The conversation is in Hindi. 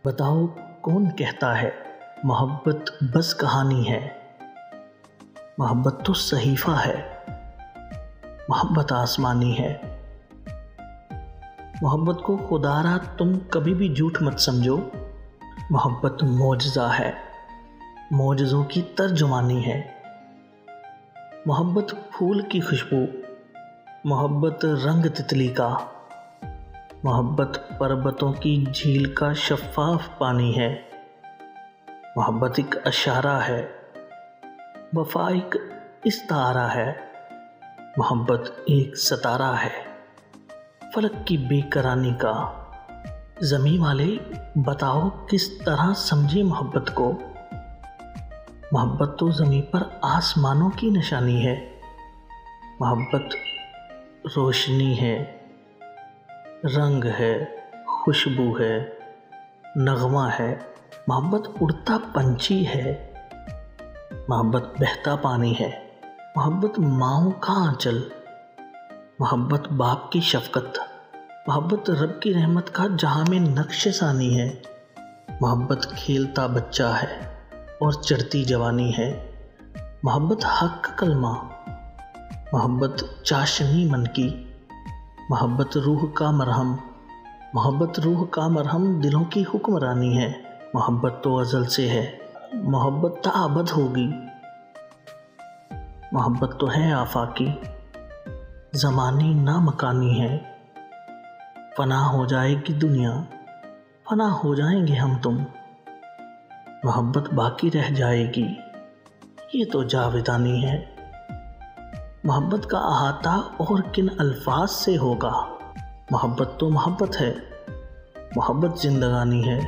बताओ कौन कहता है मोहब्बत बस कहानी है। मोहब्बत तो सहीफ़ा है, मोहब्बत आसमानी है। मोहब्बत को खुदारा तुम कभी भी झूठ मत समझो। मोहब्बत मौजज़ा है, मौजज़ों की तर्जुमानी है। मोहब्बत फूल की खुशबू, मोहब्बत रंग तितली का, मोहब्बत पर्वतों की झील का शफ़ाफ पानी है। मोहब्बत एक इशारा है, वफ़ा एक इस्तारा है। मोहब्बत एक सितारा है, फलक की बेकरानी का। ज़मीं वाले बताओ किस तरह समझे मोहब्बत को। मोहब्बत तो ज़मीं पर आसमानों की निशानी है। मोहब्बत रोशनी है, रंग है, खुशबू है, नगमा है। मोहब्बत उड़ता पंछी है, मोहब्बत बहता पानी है। मोहब्बत माँओं का आंचल, मोहब्बत बाप की शफ़क़त। मोहब्बत रब की रहमत का जहाँ में नक्श सानी है। मोहब्बत खेलता बच्चा है और चढ़ती जवानी है। मोहब्बत हक का कलमा, मोहब्बत चाशनी मन की। मोहब्बत रूह का मरहम, मोहब्बत रूह का मरहम दिलों की हुक्मरानी है। मोहब्बत तो अज़ल से है, मोहब्बत ताअबद होगी। मोहब्बत तो है आफाकी, ज़मानी ना मकानी है। फना हो जाएगी दुनिया, फना हो जाएंगे हम तुम। मोहब्बत बाकी रह जाएगी, ये तो जावेदानी है। मोहब्बत का अहाता और किन अल्फाज से होगा। मोहब्बत तो मोहब्बत है, मोहब्बत जिंदगानी है।